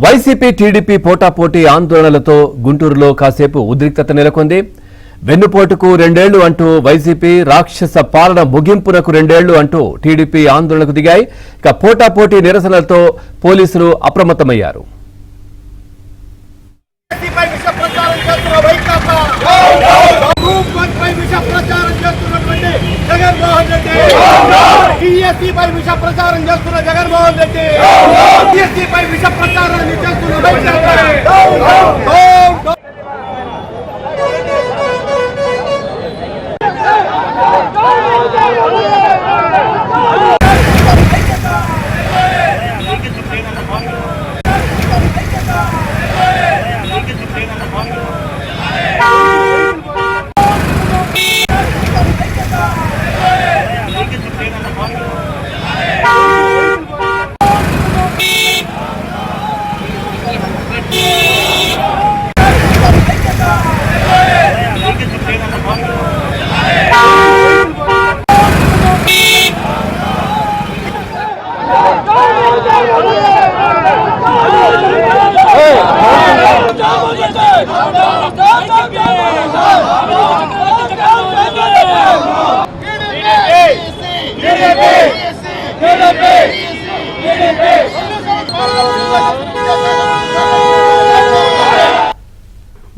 YCP TDP పోటాపోటీ ఆందోళనలతో గుంటూరులో కాసేపు ఉద్రిక్తత నెలకొంది. వెన్నుపోటుకు 2 ఏళ్లు అంటూ వైసీపీ, రాక్షస పాలన ముగింపునకు 2 ఏళ్లు అంటూ టీడీపీ ఆందోళనకు దిగాయి. ఇక పోటాపోటీ నిరసనలతో పోలీసులు అప్రమత్తమయ్యారు. విష ప్రచారం చేస్తున్న జగన్మోహన్ రెడ్డి విష ప్రచారాన్ని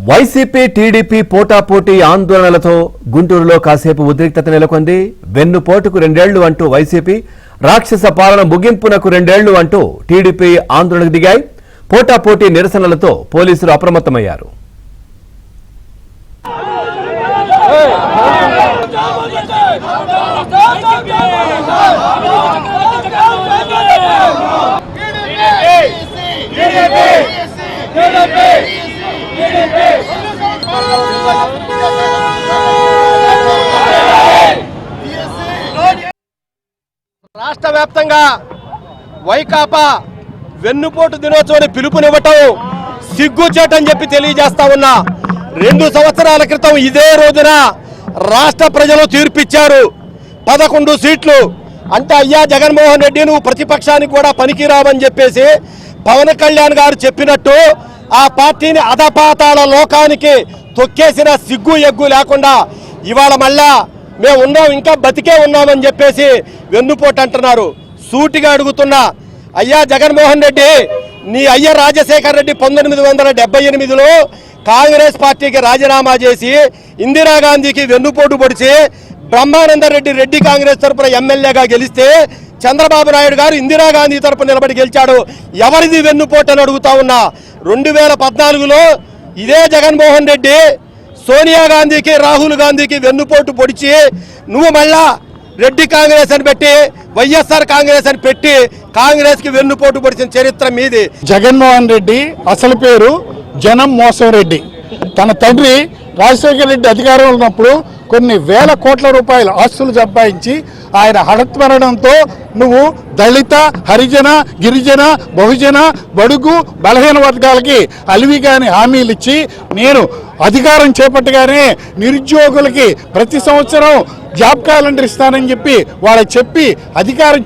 వైసీపీ టీడీపీ పోటాపోటీ ఆందోళనలతో గుంటూరులో కాసేపు ఉద్రిక్తత నెలకొంది. వెన్నుపోటుకు 2 ఏళ్లు అంటూ వైసీపీ, రాక్షస పాలన ముగింపునకు 2 ఏళ్లు అంటూ టీడీపీ ఆందోళనకు దిగాయి. పోటాపోటీ నిరసనలతో పోలీసులు అప్రమత్తమయ్యారు. రాష్ట్ర వ్యాప్తంగా వైకాపా వెన్నుపోటు దినోత్సవాన్ని పిలుపునివ్వటం సిగ్గుచేటని చెప్పి తెలియజేస్తా ఉన్నా. 2 సంవత్సరాల క్రితం ఇదే రోజున రాష్ట్ర ప్రజలు తీర్పిచ్చారు. 11 సీట్లు అంటే అయ్యా జగన్మోహన్ రెడ్డి నువ్వు ప్రతిపక్షానికి కూడా పనికిరావని చెప్పేసి పవన్ కళ్యాణ్ గారు చెప్పినట్టు ఆ పార్టీని అధపాతాల లోకానికి తొక్కేసిన సిగ్గు ఎగ్గు లేకుండా ఇవాళ మళ్ళా మేము ఉన్నాం, ఇంకా బతికే ఉన్నామని చెప్పేసి వెన్నుపోటు అంటున్నారు. సూటిగా అడుగుతున్నా, అయ్యా జగన్మోహన్ రెడ్డి నీ అయ్య రాజశేఖర్ రెడ్డి 1978లో కాంగ్రెస్ పార్టీకి రాజీనామా చేసి ఇందిరాగాంధీకి వెన్నుపోటు పొడిచి బ్రహ్మానందరెడ్డి కాంగ్రెస్ తరఫున ఎమ్మెల్యేగా గెలిస్తే చంద్రబాబు నాయుడు గారు ఇందిరాగాంధీ తరఫున నిలబడి గెలిచాడు. ఎవరిది వెన్నుపోటు అని అడుగుతా ఉన్నా. 2014లో ఇదే జగన్మోహన్ రెడ్డి సోనియా గాంధీకి, రాహుల్ గాంధీకి వెన్నుపోటు పొడిచి నువ్వు మళ్ళా రెడ్డి కాంగ్రెస్ అని పెట్టి వైఎస్ఆర్ కాంగ్రెస్ అని పెట్టి కాంగ్రెస్ కి వెన్నుపోటు పొడిచిన చరిత్ర మీది. జగన్మోహన్ రెడ్డి అసలు పేరు జనం మోసం రెడ్డి. తన తండ్రి రాజశేఖర రెడ్డి అధికారంలో ఉన్నప్పుడు కొన్ని వేల కోట్ల రూపాయల ఆస్తులు సంపాదించి ఆయన హఠత్మరణంతో నువ్వు దళిత, హరిజన, గిరిజన, బహుజన, బడుగు, బలహీన వర్గాలకి అలివిగాని హామీలు ఇచ్చి నేను అధికారం చేపట్టగానే నిరుద్యోగులకి ప్రతి సంవత్సరం జాబ్ క్యాలెండర్ ఇస్తానని చెప్పి వాళ్ళకి చెప్పి అధికారం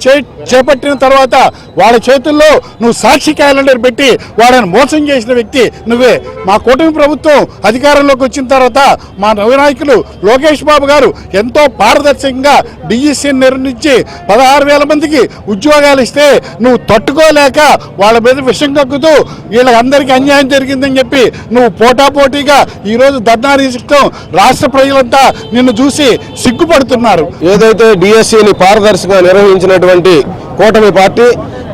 చేపట్టిన తర్వాత వాళ్ళ చేతుల్లో నువ్వు సాక్షి క్యాలెండర్ పెట్టి వాళ్ళని మోసం చేసిన వ్యక్తి నువ్వే. మా కూటమి ప్రభుత్వం అధికారంలోకి వచ్చిన తర్వాత మా నవనాయకులు లోకేష్ బాబు గారు ఎంతో పారదర్శకంగా డిజిసిని నిర్ణయించి 16,000 మందికి ఉద్యోగాలు ఇస్తే నువ్వు తట్టుకోలేక వాళ్ళ మీద విషం కక్కుతూ వీళ్ళందరికీ అన్యాయం జరిగిందని చెప్పి నువ్వు పోటాపోటీగా ఈరోజు ధర్నారీ సిస్టం రాష్ట్ర ప్రజలంతా నిన్ను చూసి సిగ్గుపడుతున్నారు. ఏదైతే డిఎస్సిని పారదర్శకంగా నిర్వహించినటువంటి కూటమి పార్టీ,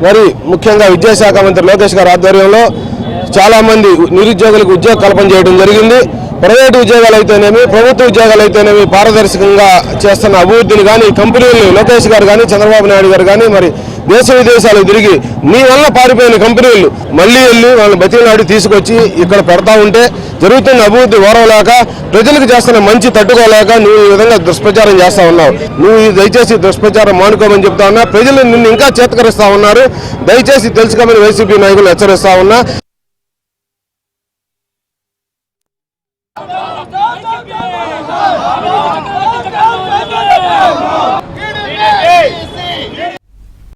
మరి ముఖ్యంగా విద్యాశాఖ మంత్రి లోకేష్ గారి ఆధ్వర్యంలో చాలా మంది నిరుద్యోగులకు ఉద్యోగ కల్పన చేయడం జరిగింది. ప్రైవేటు ఉద్యోగాలు అయితేనేమి, ప్రభుత్వ ఉద్యోగాలు అయితేనేమి పారదర్శకంగా చేస్తున్న అభివృద్ధిని కానీ కంపెనీలు లోకేష్ గారు కానీ చంద్రబాబు నాయుడు గారు కానీ మరి దేశ విదేశాలకు తిరిగి నీ వల్ల పారిపోయిన కంపెనీలు మళ్ళీ వెళ్ళి వాళ్ళని బతికినాడు తీసుకొచ్చి ఇక్కడ పెడతా ఉంటే జరుగుతున్న అభివృద్ధి ఓరవలేక ప్రజలకు చేస్తున్న మంచి తట్టుకోలేక నువ్వు ఈ విధంగా దుష్ప్రచారం చేస్తా ఉన్నావు. నువ్వు దయచేసి దుష్ప్రచారం మానుకోమని చెప్తా ఉన్నా. ప్రజలు నిన్ను ఇంకా చేతకరిస్తా ఉన్నారు. దయచేసి తెలుసుకోమని వైసీపీ నాయకులు హెచ్చరిస్తా ఉన్నా.